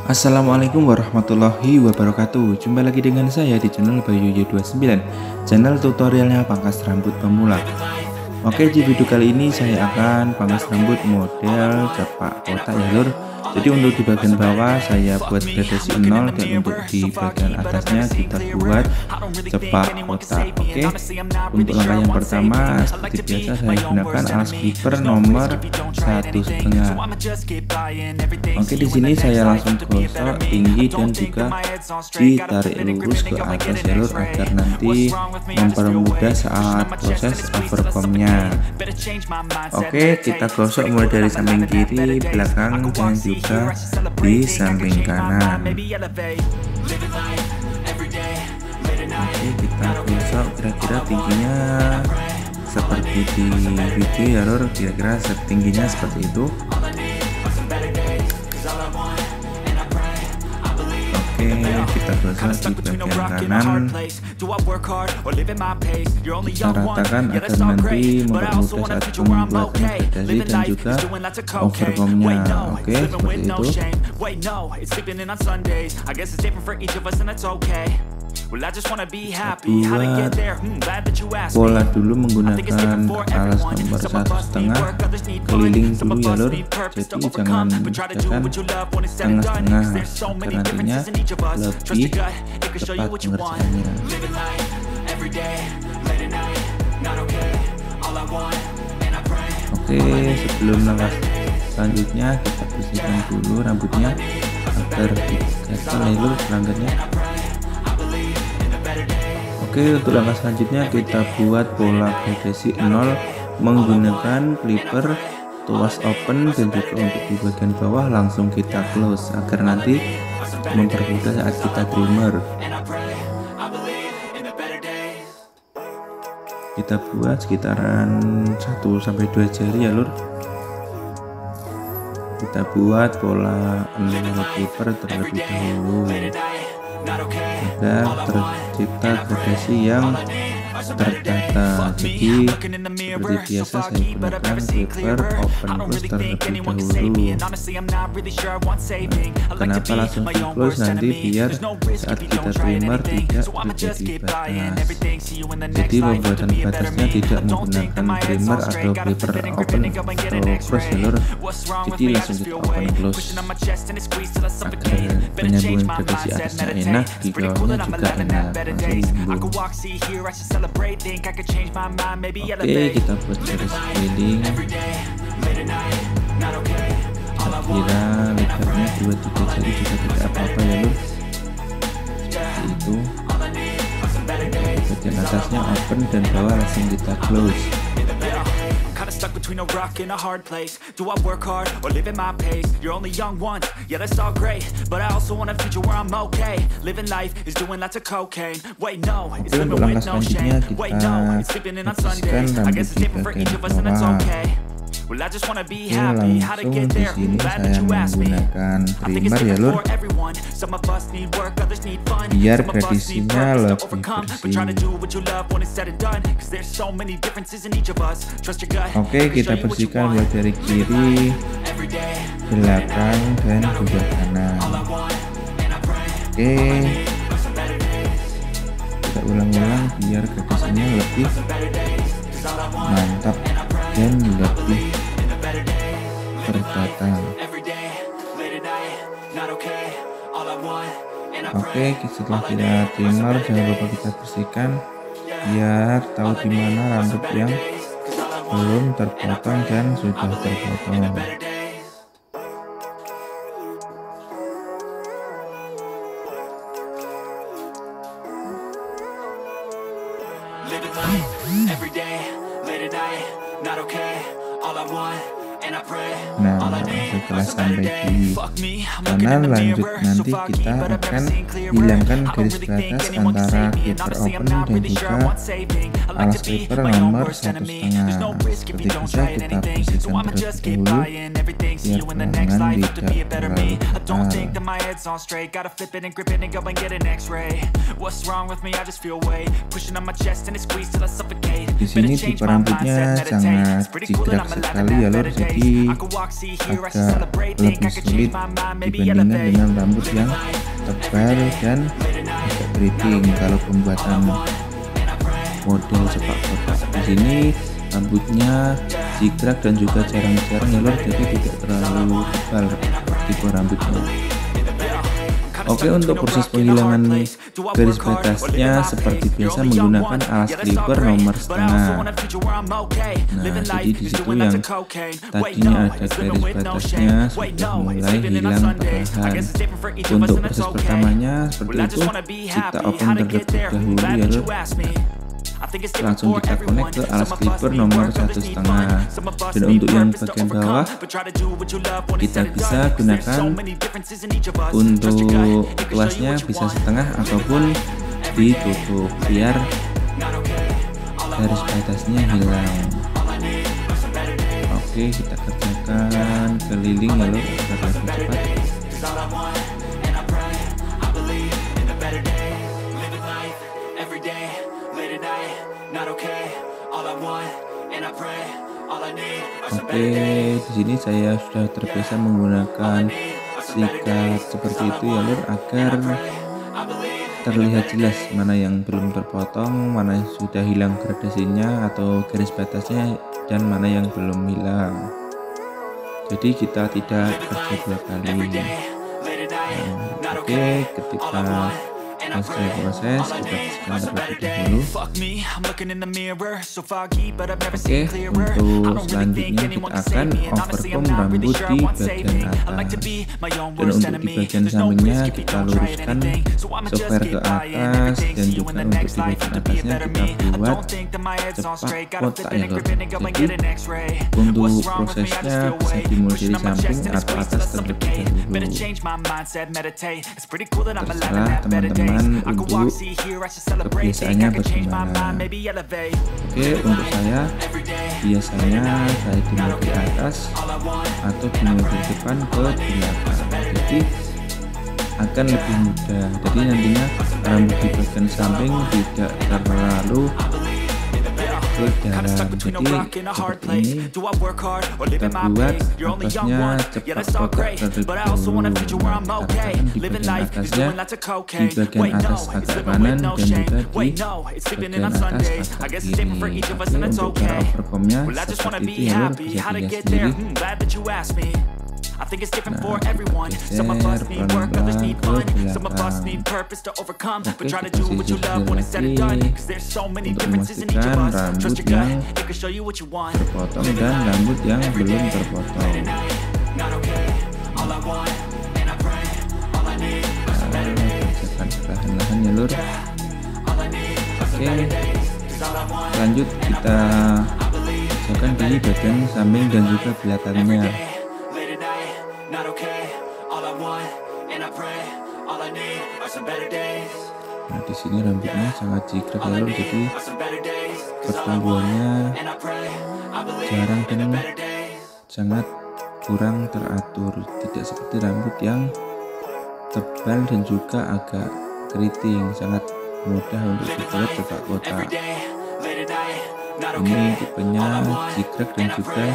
Assalamualaikum warahmatullahi wabarakatuh. Jumpa lagi dengan saya di channel Bayuyu29, channel tutorialnya pangkas rambut pemula. Oke, di video kali ini saya akan pangkas rambut model cepak kotak ya lur. Jadi untuk di bagian bawah saya buat gradasi 0 dan untuk di bagian atasnya kita buat cepak kotak. Oke, untuk langkah yang pertama seperti biasa saya gunakan alas clipper nomor 1,5. Oke, di sini saya langsung gosok tinggi dan juga ditarik lurus ke atas ya lur, agar nanti mempermudah saat proses overcomb-nya. Oke, kita gosok mulai dari samping kiri, belakang, dan juga di samping kanan. Oke, kita gosok kira-kira tingginya seperti di video ya lur, kira-kira tingginya seperti itu. Oke, kita gosok di bagian kanan, kita ratakan agar nanti mempermudah saat pembuatan gradasi dan juga overcomb-nya. Oke, seperti itu. Pola dulu menggunakan alas nomor 1,5 keliling dulu ya lur, jadi jangan tekan tengah-tengah agar nantinya lebih cepat pengerjaannya. Oke, sebelum langkah selanjutnya kita bersihkan dulu rambutnya agar tidak gatal ya lur pelanggannya. Oke, untuk langkah selanjutnya kita buat pola gradasi 0 menggunakan clipper tuas open dan juga untuk di bagian bawah langsung kita close agar nanti mempermudah saat kita trimmer. Kita buat sekitaran 1-2 jari ya lur. Kita buat pola 0 clipper terlebih dahulu agar tercipta gradasi yang tertata. Jadi seperti biasa saya gunakan clipper open close terlebih dahulu. Kenapa langsung di close? Nanti biar saat kita trimmer tidak terjadi batas. Jadi pembuatan batasnya tidak menggunakan trimmer atau clipper open atau close ya lur. Jadi langsung kita open close agar penyambungan gradasi atasnya enak, di bawahnya juga enak, langsung nyambung. Oke, kita buat garis keliling, kira lebarnya 2-3 jari juga tidak apa-apa ya lur. Seperti itu. Bagian atasnya open dan bawah langsung kita close. Stuck between a rock and a hard place. Do I work hard or live at my pace? You're only young once, yeah that's all great, but I also want a future where I'm okay. Living life is doing lots of cocaine. Wait no, it's living with no shame. Wait no, it's sleeping in on Sundays. I guess it's different for each of us and that's okay. Well, I just wanna be happy. How to get there? Glad that you asked me. I think it's different for everyone. Some of us need work, others need fun. Biar Some of us need gradasinya purpose to lebih overcome. But bersih. try to do what you love when it's said and done. Cause there's so many differences in each of us. Trust your gut. Oke, kita bersihkan mulai dari kiri, belakang, dan juga kanan. Oke, kita ulang-ulang biar gradasinya lebih mantap dan lebih tertata. Oke, setelah kita trimmer jangan lupa kita bersihkan biar tahu di mana rambut yang belum terpotong dan sudah terpotong. Nah, setelah sampai di kanan lanjut nanti kita akan hilangkan garis batas antara clipper open dan juga alas clipper nomor 1,5 seperti seperti biasa kita bersihkan terlebih dahulu biar balangan tidak terlalu tebal. Di sini tipe rambutnya sangat jigrak sekali ya lor, jadi agak lebih sulit dibandingkan dengan rambut yang tebal dan agak keriting. Kalau pembuatan model sepak kotak di sini rambutnya jigrak dan juga jarang-jarang ya lor, jadi tidak terlalu tebal tipe rambutnya. Oke, untuk proses penghilangan garis batasnya seperti biasa menggunakan alas clipper nomor setengah. Nah, jadi di situ yang tadinya ada garis batasnya sudah mulai hilang perlahan. Untuk proses pertamanya seperti itu, kita open terlebih dahulu ya lor. Langsung kita connect ke alas clipper nomor 1,5. Dan untuk yang bagian bawah kita bisa gunakan untuk luasnya bisa setengah ataupun ditutup biar garis batasnya hilang. Oke, kita kerjakan keliling ya lor agar lebih cepat. Oke, di sini saya sudah terbiasa menggunakan sikat seperti itu ya lor, agar terlihat jelas mana yang belum terpotong, mana yang sudah hilang gradasinya atau garis batasnya, dan mana yang belum hilang. Jadi kita tidak kerja dua kali. Oke, ketika selesai proses kita bersihkan terlebih dahulu. Oke, untuk selanjutnya kita akan overcomb rambut di bagian atas, dan untuk di bagian sampingnya kita luruskan software ke atas, dan juga untuk di bagian atasnya kita buat cepak kotak ya lor. Jadi untuk prosesnya bisa dimulai dari samping atau atas terlebih dahulu, terserah teman-teman untuk kebiasaannya bagaimana. Oke, untuk saya biasanya saya dimulai di atas atau dimulai dari depan ke belakang, jadi akan lebih mudah. Jadi nantinya rambut di bagian samping tidak terlalu ke dalam. Jadi seperti ini kita buat atasnya cepat kotak terlebih dahulu. Di bagian atasnya, di bagian atas agak kanan dan juga di bagian atas agak kiri. Oke, untuk cara overcombnya seperti itu ya lor, bisa dilihat sendiri. Nah, kita geser pelan-pelan ke belakang. Oke, kita sisir lagi untuk memastikan rambut yang terpotong dan rambut yang belum terpotong. Kerjakan perlahan-lahan ya lur. Oke, lanjut kita kerjakan di bagian samping dan juga belakangnya. Nah, di sini rambutnya sangat jigrak ya lor, jadi pertumbuhannya jarang dan sangat kurang teratur, tidak seperti rambut yang tebal dan juga agak keriting, sangat mudah untuk dibuat cepak kotak. Ini tipenya jigrak dan juga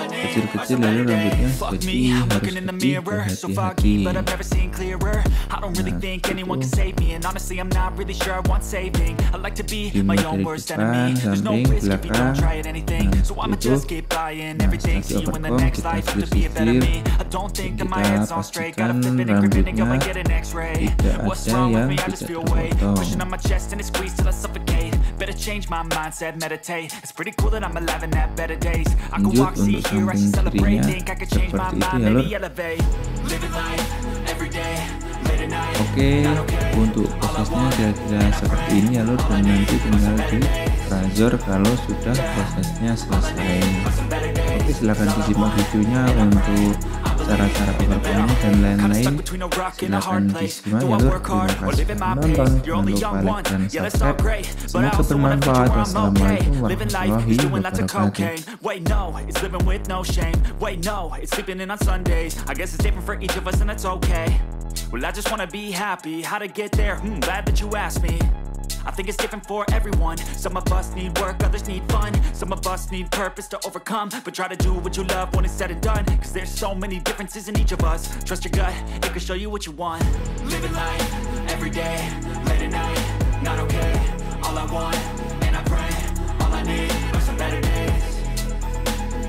kecil-kecil lalu rambutnya, jadi harus lebih berhati-hati. Nah, dimulai dari depan, samping, belakang. Nah, itu. Nah, setelah overcomb kita sisir, kita pastikan rambutnya tidak ada yang tidak terpotong. Lanjut untuk samping kirinya seperti itu ya lor. Oke, untuk prosesnya kira-kira seperti ini ya lor, dan nanti tinggal di razor kalau sudah prosesnya selesai. Oke, silahkan disimak videonya untuk cara-cara overcome dan lain-lain. Silahkan disimak ya lur. Terima kasih sudah menonton. Jangan lupa like dan subscribe. Semoga bermanfaat. Wassalamualaikum warahmatullahi wabarakatuh. Wait, no, it's living with no shame. Wait, no, it's sleeping in on Sundays. I guess it's different for each of us and that's okay. Well, I just wanna be happy. How to get there? Glad that you asked me. I think it's different for everyone. Some of us need work, others need fun. Some of us need purpose to overcome. But try to do what you love when it's said and done. Cause there's so many differences in each of us. Trust your gut, it can show you what you want. Living life, every day, late at night, not okay. All I want, and I pray, all I need are some better days.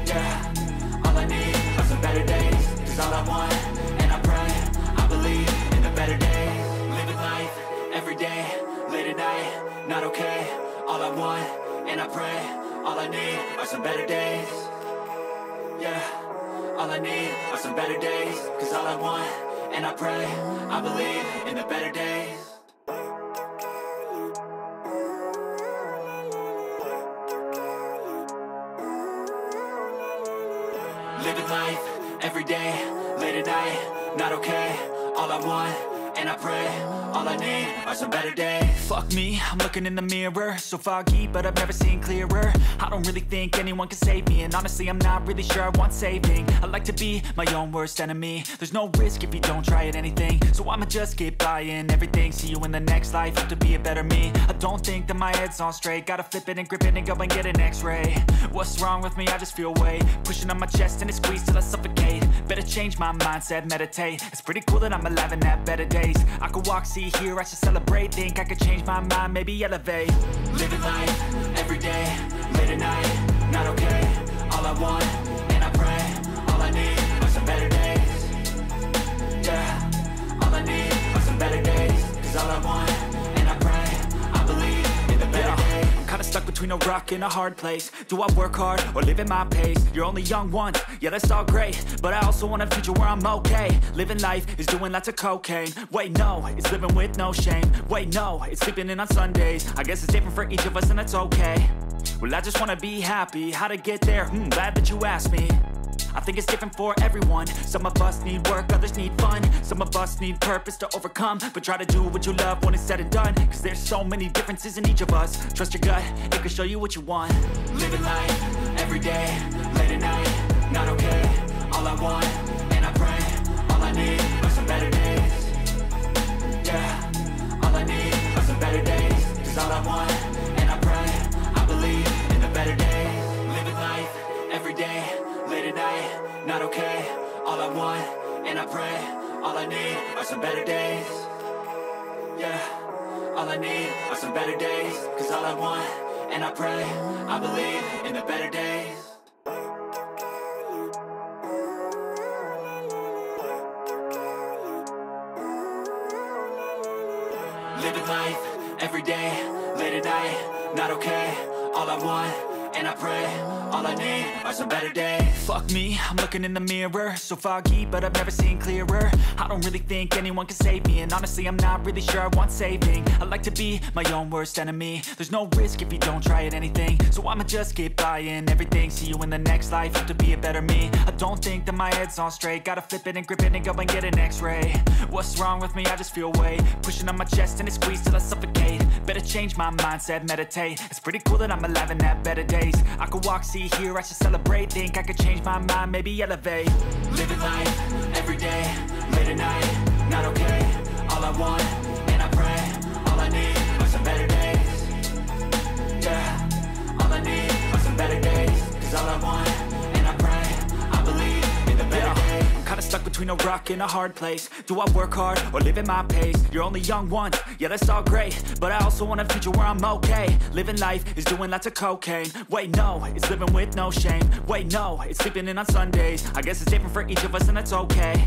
Yeah, all I need are some better days. Cause all I want, and I pray, I believe in the better days. Living life, every day, late at night, not okay. All I want, and I pray, all I need are some better days. Yeah, all I need are some better days. Cause all I want, and I pray, I believe in the better days. Living life, every day, late at night, not okay. All I want, and I pray, all I need are some better days. Fuck me, I'm looking in the mirror, so foggy, but I've never seen clearer. I don't really think anyone can save me, and honestly I'm not really sure I want saving. I like to be my own worst enemy. There's no risk if you don't try at anything, so I'ma just get buying everything. See you in the next life, have to be a better me. I don't think that my head's on straight, gotta flip it and grip it and go and get an x-ray. What's wrong with me? I just feel weight pushing on my chest and it squeezes till I suffocate. Better change my mindset, meditate. It's pretty cool that I'm alive and have better days. I could walk, see, hear, I should celebrate. Think I could change my mind, maybe elevate. Living life, every day, late at night, not okay. All I want, and I pray, all I need are some better days. Yeah, all I need are some better days. Cause all I want, and I pray, I believe in the better days. I'm kinda stuck between a rock and a hard place. Do I work hard or live at my pace? You're only young once, yeah that's all great, but I also want a future where I'm okay. Living life is doing lots of cocaine. Wait no, it's living with no shame. Wait no, it's sleeping in on Sundays. I guess it's different for each of us and that's okay. Well I just wanna be happy. How to get there? Glad that you asked me. I think it's different for everyone. Some of us need work, others need fun. Some of us need purpose to overcome. But try to do what you love when it's said and done. Cause there's so many differences in each of us. Trust your gut, it can show you what you want. Living life, every day, late at night, not okay. All I want, and I pray, all I need are some better days. Yeah, all I need are some better days. Cause all I want, and I pray, I believe in the better days. Living life, every day, late at night, not okay. All I want, and I pray, all I need are some better days. Yeah, all I need are some better days. Cause all I want, and I pray, I believe in the better days. Living life, every day, late at night, not okay. All I want, and I pray, all I need are some better days. Fuck me, I'm looking in the mirror, so foggy, but I've never seen clearer. I don't really think anyone can save me, and honestly I'm not really sure I want saving. I like to be my own worst enemy. There's no risk if you don't try at anything, so I'ma just get buying everything. See you in the next life, have to be a better me. I don't think that my head's on straight, gotta flip it and grip it and go and get an x-ray. What's wrong with me? I just feel weight pushing on my chest and it squeezes till I suffocate. Better change my mindset, meditate. It's pretty cool that I'm alive and have better days. I could walk, see, hear, I should celebrate. Think I could change my mind, maybe elevate. Living life, every day, late at night, not okay. All I want, and I pray, all I need are some better days. Yeah, all I need are some better days. Cause all I want, and I pray, I believe in the better days. I'm kinda stuck between a rock and a hard place. Do I work hard or live at my pace? You're only young once, yeah that's all great, but I also want a future where I'm okay. Living life is doing lots of cocaine. Wait no, it's living with no shame. Wait no, it's sleeping in on Sundays. I guess it's different for each of us and that's okay.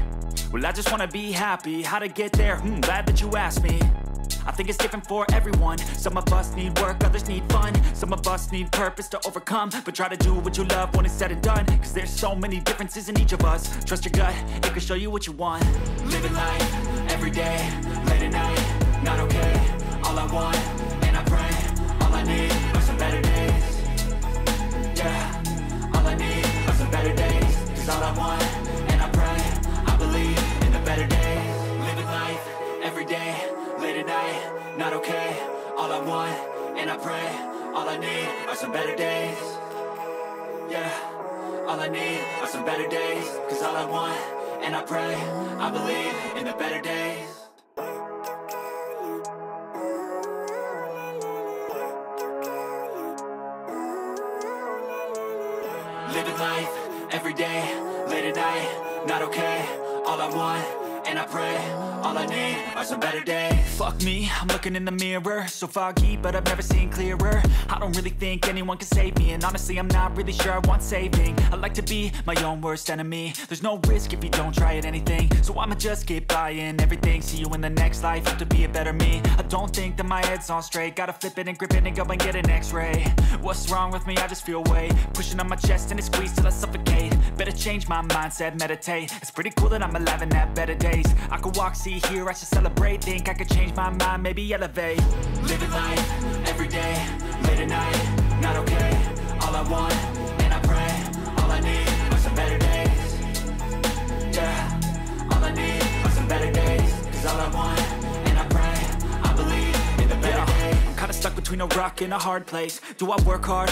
Well I just wanna be happy. How to get there? Glad that you asked me. I think it's different for everyone. Some of us need work, others need fun. Some of us need purpose to overcome. But try to do what you love when it's said and done. Cause there's so many differences in each of us. Trust your gut, it can show you what you want. Living life, every day, late at night, not okay. All I want, and I pray, all I need are some better days. Yeah, all I need are some better days. Cause all I want, and I pray, not okay. All I want, and I pray, all I need are some better days. Yeah, all I need are some better days. Cause all I want, and I pray, I believe in the better days. Living life, every day, late at night, not okay. All I want, and I pray, all I need are some better days. Fuck me, I'm looking in the mirror, so foggy, but I've never seen clearer. I don't really think anyone can save me, and honestly I'm not really sure I want saving. I like to be my own worst enemy. There's no risk if you don't try at anything, so I'ma just keep buying everything. See you in the next life, have to be a better me. I don't think that my head's on straight, gotta flip it and grip it and go and get an x-ray. What's wrong with me? I just feel weight pushing on my chest and it squeezes till I suffocate. Better change my mindset, meditate. It's pretty cool that I'm alive and have better days. I could walk, see, hear, I should celebrate. Think I could change my mind, maybe elevate. Living life, every day, late at night, not okay. All I want, and I pray, all I need are some better days. Yeah, all I need are some better days. Cause all I want, and I pray, I believe in the better days. I'm kinda stuck between a rock and a hard place. Do I work hard?